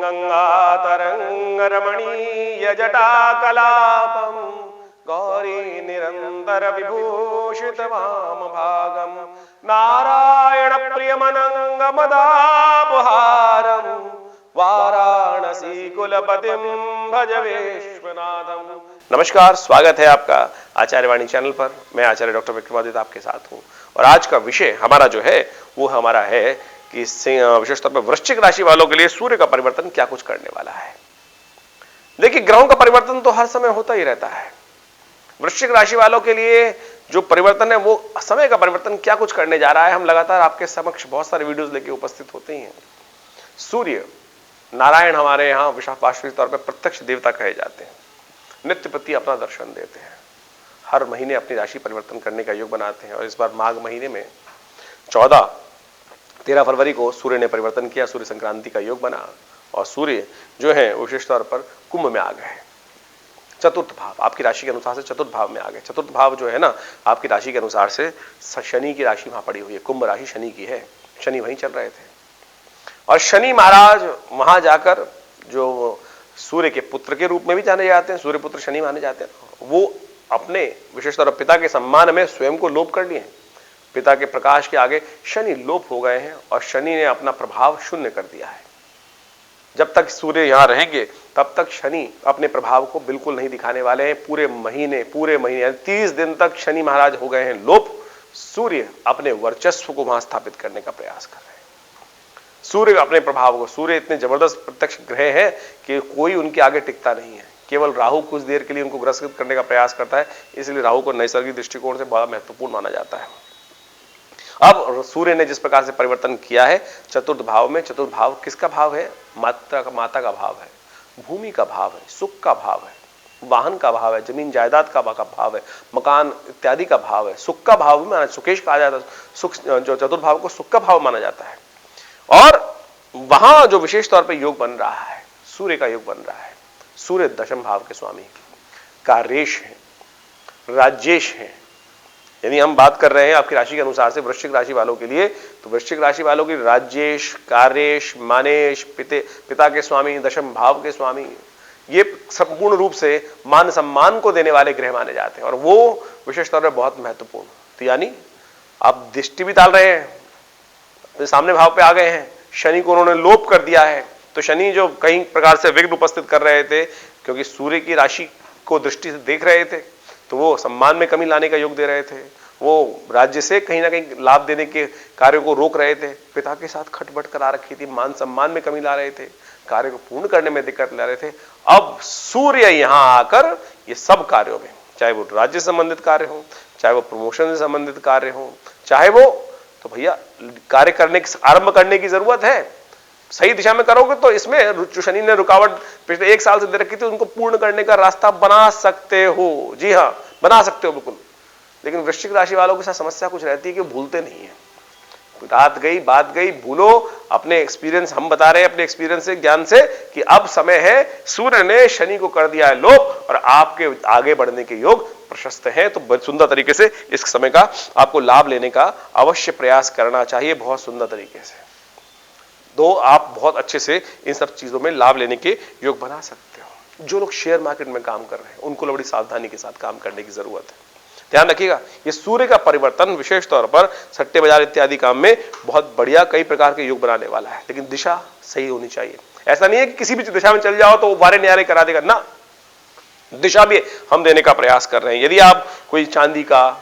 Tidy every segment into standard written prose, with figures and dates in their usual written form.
गंगातरंगरमणीयजटाकलापं गौरी निरंतर विभूषित वाम भागम नारायण प्रियमनंगमदापहारम वाराणसी कुलपतिम भज विश्वनाथम। नमस्कार, स्वागत है आपका आचार्यवाणी चैनल पर। मैं आचार्य डॉक्टर विक्रमादित्य आपके साथ हूं और आज का विषय हमारा जो है वो हमारा है कि विशेष तौर पर वृश्चिक राशि वालों के लिए सूर्य का परिवर्तन क्या कुछ करने वाला है। देखिए, ग्रहों का परिवर्तन तो हर समय होता ही रहता है। वृश्चिक राशि वालों के लिए जो परिवर्तन है वो समय का परिवर्तन क्या कुछ करने जा रहा है। हम लगातार आपके समक्ष बहुत सारे वीडियोस लेके उपस्थित होते ही हैं। सूर्य नारायण हमारे यहाँ वास्तविक तौर पर प्रत्यक्ष देवता कहे जाते हैं। नित्य प्रति अपना दर्शन देते हैं। हर महीने अपनी राशि परिवर्तन करने का योग बनाते हैं और इस बार माघ महीने में 13 फरवरी को सूर्य ने परिवर्तन किया। सूर्य संक्रांति का योग बना और सूर्य जो है विशेष तौर पर कुंभ में आ गए। चतुर्थ भाव आपकी राशि के अनुसार से चतुर्थ भाव में आ गए। चतुर्थ भाव जो है ना, आपकी राशि के अनुसार से शनि की राशि वहां पड़ी हुई है। कुंभ राशि शनि की है। शनि वहीं चल रहे थे और शनि महाराज वहां जाकर जो सूर्य के पुत्र के रूप में भी जाने जाते हैं, सूर्य पुत्र शनि माने जाते हैं, वो अपने विशेष तौर पर पिता के सम्मान में स्वयं को लोप कर लिए हैं। पिता के प्रकाश के आगे शनि लोप हो गए हैं और शनि ने अपना प्रभाव शून्य कर दिया है। जब तक सूर्य यहां रहेंगे तब तक शनि अपने प्रभाव को बिल्कुल नहीं दिखाने वाले हैं। पूरे महीने 30 दिन तक शनि महाराज हो गए हैं लोप। सूर्य अपने वर्चस्व को वहां स्थापित करने का प्रयास कर रहे हैं। सूर्य अपने प्रभाव को, सूर्य इतने जबरदस्त प्रत्यक्ष ग्रह है कि कोई उनके आगे टिकता नहीं है। केवल राहु कुछ देर के लिए उनको ग्रसित करने का प्रयास करता है, इसलिए राहु को नैसर्गिक दृष्टिकोण से बड़ा महत्वपूर्ण माना जाता है। अब सूर्य ने जिस प्रकार से परिवर्तन किया है चतुर्थ भाव में, चतुर्थ भाव किसका भाव है? माता का भाव है, भूमि का भाव है, सुख का भाव है, वाहन का भाव है, जमीन जायदाद का भाव है, मकान इत्यादि का भाव है। सुख का भाव भी माना, सुकेश कहा जाता है। सुख जो चतुर्थ भाव को सुख का भाव माना जाता है। और वहां जो विशेष तौर पर योग बन रहा है, सूर्य का योग बन रहा है। सूर्य दशम भाव के स्वामी कार्येश है, राज्येश है। यदि हम बात कर रहे हैं आपकी राशि के अनुसार से वृश्चिक राशि वालों के लिए, तो वृश्चिक राशि वालों की राज्येश, कार्येश, मानेश, पिता के स्वामी, दशम भाव के स्वामी, ये संपूर्ण रूप से मान सम्मान को देने वाले ग्रह माने जाते हैं और वो विशेष तौर पर बहुत महत्वपूर्ण। तो यानी आप दृष्टि भी डाल रहे हैं, तो सामने भाव पे आ गए हैं। शनि को उन्होंने लोप कर दिया है। तो शनि जो कई प्रकार से विघ्न उपस्थित कर रहे थे, क्योंकि सूर्य की राशि को दृष्टि से देख रहे थे, तो वो सम्मान में कमी लाने का योग दे रहे थे। वो राज्य से कहीं ना कहीं लाभ देने के कार्यों को रोक रहे थे। पिता के साथ खटपट करा रखी थी, मान सम्मान में कमी ला रहे थे, कार्य को पूर्ण करने में दिक्कत ला रहे थे। अब सूर्य यहां आकर ये सब कार्यों में, चाहे वो राज्य से संबंधित कार्य हो, चाहे वो प्रमोशन से संबंधित कार्य हो, चाहे वो, तो भैया कार्य करने आरंभ करने की जरूरत है। सही दिशा में करोगे तो इसमें जो शनि ने रुकावट पिछले 1 साल से दे रखी थी उनको पूर्ण करने का रास्ता बना सकते हो। जी हाँ, बना सकते हो बिल्कुल। लेकिन वृश्चिक राशि वालों के साथ समस्या कुछ रहती है कि भूलते नहीं है। रात गई बात गई, भूलो। अपने एक्सपीरियंस हम बता रहे हैं, अपने एक्सपीरियंस से, ज्ञान से, कि अब समय है, सूर्य ने शनि को कर दिया है लोप और आपके आगे बढ़ने के योग प्रशस्त हैं। तो बहुत सुंदर तरीके से इस समय का आपको लाभ लेने का अवश्य प्रयास करना चाहिए, बहुत सुंदर तरीके से। तो आप बहुत अच्छे से इन सब चीजों में लाभ लेने के योग बना सकते हो। जो लोग शेयर मार्केट में काम कर रहे हैं उनको बड़ी सावधानी के साथ काम करने की जरूरत है। ध्यान रखिएगा, ये सूर्य का परिवर्तन विशेष तौर पर सट्टे बाजार इत्यादि काम में बहुत बढ़िया कई प्रकार के योग बनाने वाला है, लेकिन दिशा सही होनी चाहिए। ऐसा नहीं है कि किसी भी दिशा में चल जाओ तो वो वारे न्यारे करा देगा ना, दिशा भी हम देने का प्रयास कर रहे हैं। यदि आप कोई चांदी का,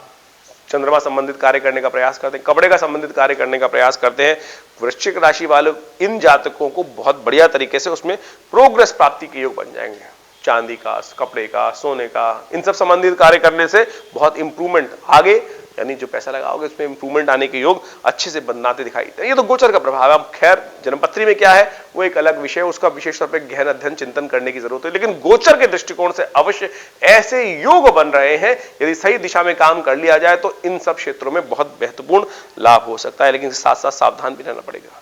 चंद्रमा संबंधित कार्य करने का प्रयास करते हैं, कपड़े का संबंधित कार्य करने का प्रयास करते हैं, वृश्चिक राशि वाले इन जातकों को बहुत बढ़िया तरीके से उसमें प्रोग्रेस प्राप्ति के योग बन जाएंगे। चांदी का, कपड़े का, सोने का, इन सब संबंधित कार्य करने से बहुत इंप्रूवमेंट आगे, यानी जो पैसा लगाओगे उसमें इंप्रूवमेंट आने के योग अच्छे से बनाते दिखाई देते हैं। ये तो गोचर का प्रभाव है। अब खैर जन्मपत्री में क्या है वो एक अलग विषय है, उसका विशेष तौर पर गहन अध्ययन चिंतन करने की जरूरत है। लेकिन गोचर के दृष्टिकोण से अवश्य ऐसे योग बन रहे हैं, यदि सही दिशा में काम कर लिया जाए तो इन सब क्षेत्रों में बहुत महत्वपूर्ण लाभ हो सकता है। लेकिन साथ साथ सावधान भी रहना पड़ेगा।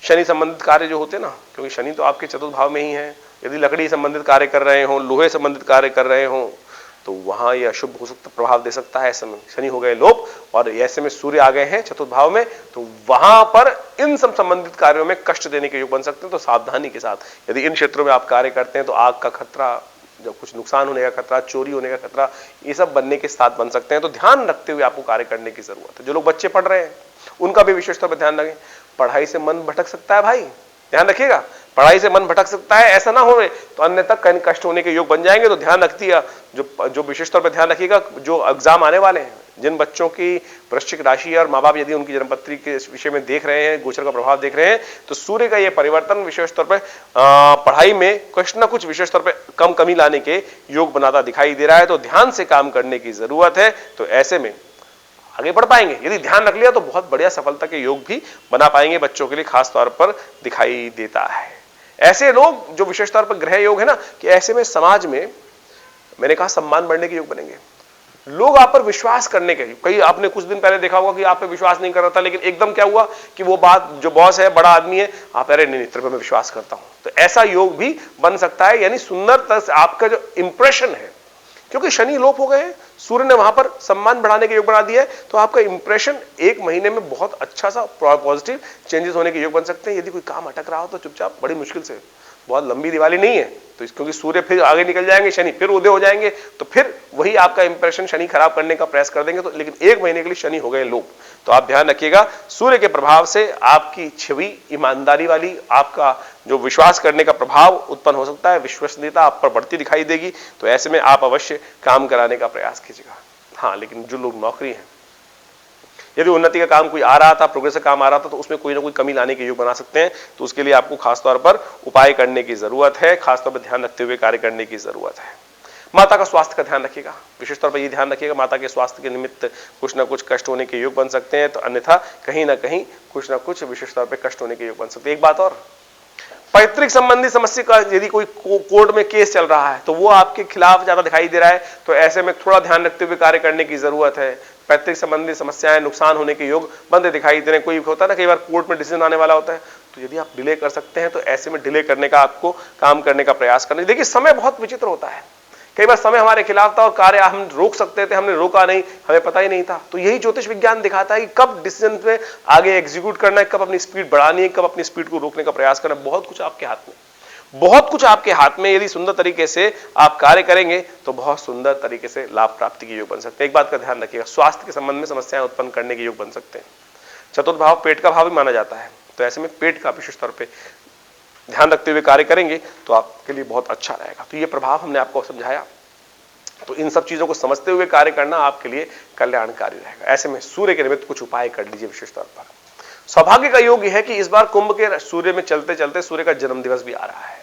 शनि संबंधित कार्य जो होते हैं ना, क्योंकि शनि तो आपके चतुर्थ भाव में ही है। यदि लकड़ी संबंधित कार्य कर रहे हो, लोहे संबंधित कार्य कर रहे हो, तो वहां ये अशुभ हो सकता, प्रभाव दे सकता है। ऐसे में शनि हो गए लोप और ऐसे में सूर्य आ गए हैं चतुर्थ भाव में, तो वहां पर इन सब संबंधित कार्यों में कष्ट देने के योग बन सकते हैं। तो सावधानी के साथ यदि इन क्षेत्रों में आप कार्य करते हैं तो आग का खतरा, जब कुछ नुकसान होने का खतरा, चोरी होने का खतरा, ये सब बनने के साथ बन सकते हैं। तो ध्यान रखते हुए आपको कार्य करने की जरूरत है। जो लोग बच्चे पढ़ रहे हैं उनका भी विशेष तौर पर ध्यान रखें। पढ़ाई से मन भटक सकता है भाई, ध्यान रखिएगा, पढ़ाई से मन भटक सकता है, ऐसा ना हो तो अन्यथा कहीं कष्ट होने के योग बन जाएंगे। तो ध्यान रखती है, जो विशेष तौर पर ध्यान रखिएगा, जो एग्जाम आने वाले हैं, जिन बच्चों की वृश्चिक राशि और माँ बाप यदि उनकी जन्मपत्री के विषय में देख रहे हैं, गोचर का प्रभाव देख रहे हैं, तो सूर्य का यह परिवर्तन विशेष तौर पर पढ़ाई में कुछ ना कुछ विशेष तौर पर कमी लाने के योग बनाता दिखाई दे रहा है। तो ध्यान से काम करने की जरूरत है। तो ऐसे में आगे बढ़ पाएंगे, यदि ध्यान रख लिया तो बहुत बढ़िया सफलता के योग भी बना पाएंगे, बच्चों के लिए खास तौर पर दिखाई देता है। ऐसे लोग जो विशेष तौर पर ग्रह योग है ना, कि ऐसे में समाज में मैंने कहा सम्मान बढ़ने के योग बनेंगे, लोग आप पर विश्वास करने के। कई आपने कुछ दिन पहले देखा होगा कि आप पे विश्वास नहीं कर रहा था, लेकिन एकदम क्या हुआ कि वो बात, जो बॉस है, बड़ा आदमी है, आप अरे नहीं, तेरे पे मैं विश्वास करता हूं। तो ऐसा योग भी बन सकता है। यानी सुंदर से आपका जो इंप्रेशन है, क्योंकि शनि लोप हो गए हैं, सूर्य ने वहां पर सम्मान बढ़ाने के योग बना दिया है, तो आपका इंप्रेशन एक महीने में बहुत अच्छा सा पॉजिटिव चेंजेस होने के योग बन सकते हैं। यदि कोई काम अटक रहा हो तो चुपचाप, बड़ी मुश्किल से, बहुत लंबी दिवाली नहीं है, तो क्योंकि सूर्य फिर आगे निकल जाएंगे, शनि फिर उदय हो जाएंगे, तो फिर वही आपका इंप्रेशन शनि खराब करने का प्रयास कर देंगे। तो लेकिन एक महीने के लिए शनि हो गए लोप। तो आप ध्यान रखिएगा, सूर्य के प्रभाव से आपकी छवि ईमानदारी वाली, आपका जो विश्वास करने का प्रभाव उत्पन्न हो सकता है, विश्वसनीयता आप पर बढ़ती दिखाई देगी। तो ऐसे में आप अवश्य काम कराने का प्रयास कीजिएगा। हाँ, लेकिन जो लोग नौकरी है, यदि उन्नति का काम कोई आ रहा था, प्रोग्रेस का काम आ रहा था, तो उसमें कोई ना कोई कमी लाने के योग बना सकते हैं। तो उसके लिए आपको खासतौर पर उपाय करने की जरूरत है, खासतौर पर ध्यान रखते हुए कार्य करने की जरूरत है। माता का स्वास्थ्य का ध्यान रखिएगा, विशेष तौर पर यह ध्यान रखिएगा, माता के स्वास्थ्य के निमित्त कुछ ना कुछ कष्ट होने के योग बन सकते हैं। तो अन्यथा कहीं ना कहीं कुछ ना कुछ विशेष तौर पर कष्ट होने के योग बन सकते हैं। एक बात और, पैतृक संबंधी समस्या का यदि कोई कोर्ट में केस चल रहा है, तो वो आपके खिलाफ ज्यादा दिखाई दे रहा है, तो ऐसे में थोड़ा ध्यान रखते हुए कार्य करने की जरूरत है। पैतृक संबंधी समस्याएं, नुकसान होने के योग बनते दिखाई दे रहे हैं। कोई होता है ना, कई बार कोर्ट में डिसीजन आने वाला होता है, तो यदि आप डिले कर सकते हैं तो ऐसे में डिले करने का आपको काम करने का प्रयास करना। देखिए, समय बहुत विचित्र होता है, कई बार समय हमारे खिलाफ था और कार्य हम रोक सकते थे, हमने रोका नहीं, हमें पता ही नहीं था। तो यही ज्योतिष विज्ञान दिखाता है कि कब डिसीजन पे आगे एग्जीक्यूट करना है, कब अपनी स्पीड बढ़ानी है, कब अपनी स्पीड को रोकने का प्रयास करना है। बहुत कुछ आपके हाथ में, बहुत कुछ आपके हाथ में। यदि सुंदर तरीके से आप कार्य करेंगे तो बहुत सुंदर तरीके से लाभ प्राप्ति के योग बन सकते हैं। एक बात का ध्यान रखिएगा, स्वास्थ्य के संबंध में समस्याएं उत्पन्न करने के योग बन सकते हैं। चतुर्थ भाव पेट का भाव भी माना जाता है, तो ऐसे में पेट का विशेष तौर पर ध्यान रखते हुए कार्य करेंगे तो आपके लिए बहुत अच्छा रहेगा। तो ये प्रभाव हमने आपको समझाया, तो इन सब चीजों को समझते हुए कार्य करना आपके लिए कल्याणकारी रहेगा। ऐसे में सूर्य के निमित्त कुछ उपाय कर लीजिए विशेष तौर पर। सौभाग्य का योग यह है कि इस बार कुंभ के सूर्य में चलते चलते सूर्य का जन्म दिवस भी आ रहा है।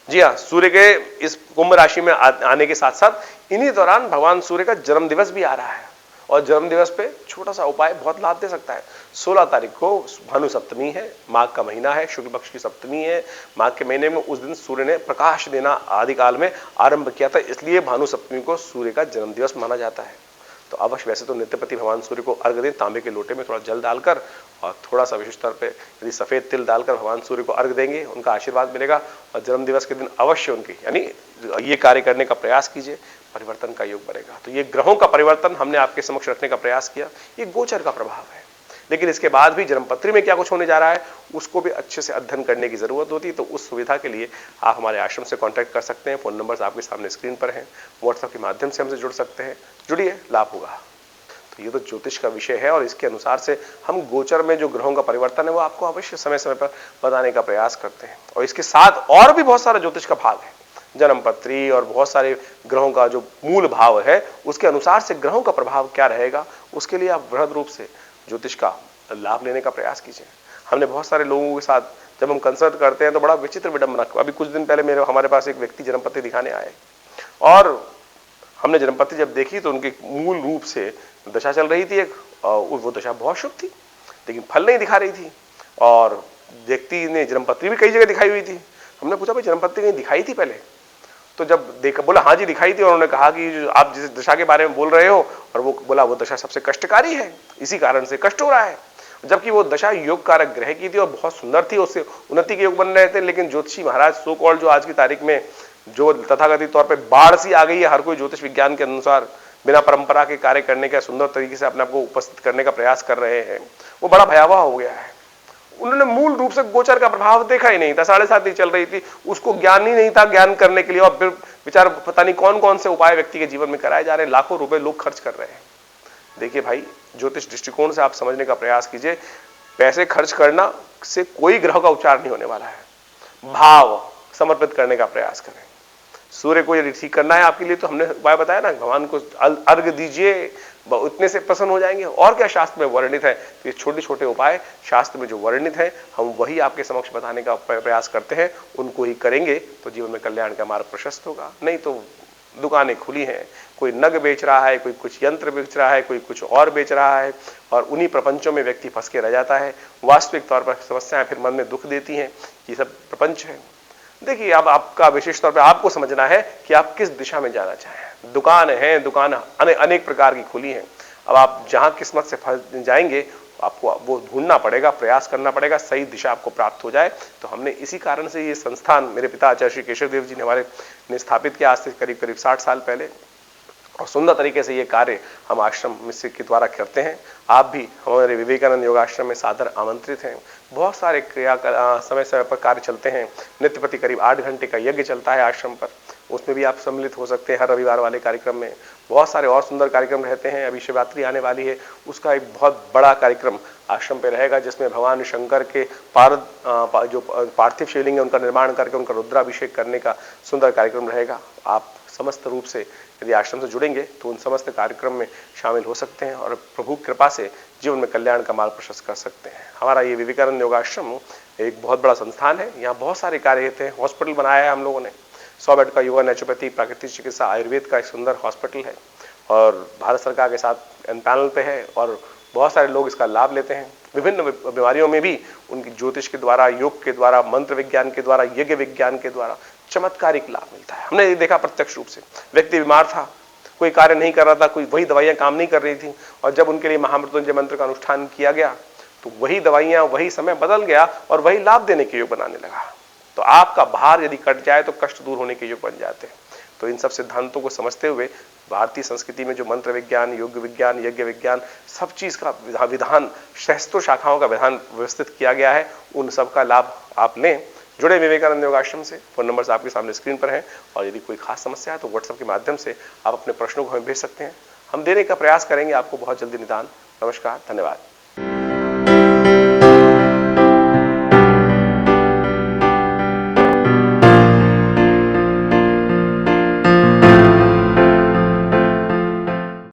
जी हाँ, सूर्य के इस कुंभ राशि में आने के साथ साथ इन्हीं दौरान भगवान सूर्य का जन्म दिवस भी आ रहा है, और जन्म दिवस पे छोटा सा उपाय बहुत लाभ दे सकता है। 16 तारीख को भानु सप्तमी है, माघ का महीना है, शुक्ल पक्ष की सप्तमी है। माघ के महीने में उस दिन सूर्य ने प्रकाश देना आदिकाल में आरंभ किया था, इसलिए भानु सप्तमी को सूर्य का जन्म दिवस माना जाता है। तो अवश्य वैसे तो नित्यपति भगवान सूर्य को अर्घ दें, तांबे के लोटे में थोड़ा जल डालकर और थोड़ा सा विशेष तौर पे यदि सफेद तिल डालकर भगवान सूर्य को अर्घ देंगे, उनका आशीर्वाद मिलेगा। और जन्म दिवस के दिन अवश्य उनकी यानी ये कार्य करने का प्रयास कीजिए, परिवर्तन का योग बनेगा। तो ये ग्रहों का परिवर्तन हमने आपके समक्ष रखने का प्रयास किया, ये गोचर का प्रभाव है। लेकिन इसके बाद भी जन्मपत्री में क्या कुछ होने जा रहा है उसको भी अच्छे से अध्ययन करने की जरूरत होती है। तो उस सुविधा के लिए आप हमारे आश्रम से कांटेक्ट कर सकते हैं। फोन नंबर्स आपके सामने स्क्रीन पर हैं, व्हाट्सएप के माध्यम से हमसे जुड़ सकते हैं। जुड़िए, लाभ होगा। तो ये तो ज्योतिष का विषय है, और इसके अनुसार से हम गोचर में जो ग्रहों का परिवर्तन है वो आपको अवश्य समय समय पर बताने का प्रयास करते हैं। और इसके साथ और भी बहुत सारा ज्योतिष का भाग है, जन्मपत्री और बहुत सारे ग्रहों का जो मूल भाव है उसके अनुसार से ग्रहों का प्रभाव क्या रहेगा, उसके लिए आप वृहद रूप से ज्योतिष का लाभ लेने का प्रयास कीजिए। हमने बहुत सारे लोगों के साथ जब हम कंसल्ट करते हैं तो बड़ा विचित्र विडंबना, अभी कुछ दिन पहले हमारे पास एक व्यक्ति जन्मपत्री दिखाने आए, और हमने जन्मपत्री जब देखी तो उनके मूल रूप से दशा चल रही थी एक, वो दशा बहुत शुभ थी लेकिन फल नहीं दिखा रही थी। और व्यक्ति ने जन्मपत्री भी कई जगह दिखाई हुई थी। हमने पूछा भाई जन्मपत्री कहीं दिखाई थी पहले? तो जब देखा, बोला हाँ जी दिखाई थी। और उन्होंने कहा कि जो आप जिस दशा के बारे में बोल रहे हो, और वो बोला वो दशा सबसे कष्टकारी है, इसी कारण से कष्ट हो रहा है। जबकि वो दशा योग कारक ग्रह की थी और बहुत सुंदर थी, उससे उन्नति के योग बन रहे थे। लेकिन ज्योतिषी महाराज सो कॉल्ड जो आज की तारीख में जो तथाकथित तौर पे बाढ़ सी आ गई है, हर कोई ज्योतिष विज्ञान के अनुसार बिना परंपरा के कार्य करने का, सुंदर तरीके से अपने आप को उपस्थित करने का प्रयास कर रहे हैं, वो बड़ा भयावह हो गया है। उन्होंने मूल रूप से गोचर का प्रभाव देखा ही नहीं था, 7.5 ही चल रही थी, उसको ज्ञान ही नहीं था ज्ञान करने के लिए, और फिर विचार पता नहीं कौन कौन से उपाय व्यक्ति के जीवन में कराए जा रहे हैं, लाखों रुपए लोग खर्च कर रहे हैं। देखिए भाई, ज्योतिष दृष्टिकोण से आप समझने का प्रयास कीजिए, पैसे खर्च करना से कोई ग्रह का उपचार नहीं होने वाला है। भाव समर्पित करने का प्रयास करें। सूर्य को यदि ठीक करना है आपके लिए, तो हमने उपाय बताया ना, भगवान को अर्घ दीजिए, इतने से प्रसन्न हो जाएंगे। और क्या शास्त्र में वर्णित है, तो ये छोटे छोटे उपाय शास्त्र में जो वर्णित है, हम वही आपके समक्ष बताने का प्रयास करते हैं, उनको ही करेंगे तो जीवन में कल्याण का मार्ग प्रशस्त होगा। नहीं तो दुकानें खुली हैं, कोई नग बेच रहा है, कोई कुछ यंत्र बेच रहा है, कोई कुछ और बेच रहा है, और उन्हीं प्रपंचों में व्यक्ति फंस के रह जाता है। वास्तविक तौर पर समस्याएं फिर मन में दुख देती हैं। ये सब प्रपंच है। देखिए, अब आपका विशेष तौर पे आपको समझना है कि आप किस दिशा में जाना चाहें। दुकान है, दुकान अनेक प्रकार की खुली है। अब आप जहां किस्मत से फंस जाएंगे, आपको वो ढूंढना पड़ेगा, प्रयास करना पड़ेगा, सही दिशा आपको प्राप्त हो जाए। तो हमने इसी कारण से ये संस्थान मेरे पिता आचार्य श्री केशव देव जी ने हमारे ने स्थापित किया, आज से करीब करीब 60 साल पहले, और सुंदर तरीके से ये कार्य हम आश्रम मिश्र के द्वारा करते हैं। आप भी हमारे विवेकानंद योगाश्रम में सादर आमंत्रित हैं। बहुत सारे समय समय पर कार्य चलते हैं। नित्य प्रति करीब 8 घंटे का यज्ञ चलता है आश्रम पर, उसमें भी आप सम्मिलित हो सकते हैं। हर रविवार वाले कार्यक्रम में बहुत सारे और सुंदर कार्यक्रम रहते हैं। अभी शिवरात्रि आने वाली है, उसका एक बहुत बड़ा कार्यक्रम आश्रम पे रहेगा, जिसमें भगवान शंकर के जो पार्थिव शिवलिंग है उनका निर्माण करके उनका रुद्राभिषेक करने का सुंदर कार्यक्रम रहेगा। आप समस्त रूप से यदि आश्रम से जुड़ेंगे तो उन समस्त कार्यक्रम में शामिल हो सकते हैं और प्रभु कृपा से जीवन में कल्याण का मार्ग प्रशस्त कर सकते हैं। हमारा ये विवेकानंद योगाश्रम एक बहुत बड़ा संस्थान है। यहाँ बहुत सारे कार्य होते हैं। हॉस्पिटल बनाया है हम लोगों ने, 100 बेड का योगा, नेचुरोपैथी, प्राकृतिक चिकित्सा, आयुर्वेद का एक सुंदर हॉस्पिटल है, और भारत सरकार के साथ पैनल पे है, और बहुत सारे लोग इसका लाभ लेते हैं। विभिन्न बीमारियों में भी उनकी ज्योतिष के द्वारा, योग के द्वारा, मंत्र विज्ञान के द्वारा, यज्ञ विज्ञान के द्वारा चमत्कारिक लाभ मिलता है। हमने ये देखा प्रत्यक्ष रूप से। व्यक्ति बीमार था, कोई कार्य नहीं कर रहा था, कोई वही दवाइयां काम नहीं कर रही थी, और जब उनके लिए महामृत्युंजय मंत्र का अनुष्ठान किया गया तो वही दवाइयां, वही समय बदल गया और वही लाभ देने के योग बनाने लगा। तो आपका भार यदि कट जाए तो कष्ट दूर होने के योग बन जाते हैं। तो इन सब सिद्धांतों को समझते हुए भारतीय संस्कृति में जो मंत्र विज्ञान, योग विज्ञान, यज्ञ विज्ञान, सब चीज का विधान, सहस्त्रों शाखाओं का विधान व्यवस्थित किया गया है, उन सब का लाभ आप लें। जुड़े विवेकानंद योगाश्रम से। फोन नंबर्स आपके सामने स्क्रीन पर हैं, और यदि कोई खास समस्या है तो व्हाट्सएप के माध्यम से आप अपने प्रश्नों को हमें भेज सकते हैं। हम देने का प्रयास करेंगे आपको बहुत जल्दी निदान। नमस्कार, धन्यवाद।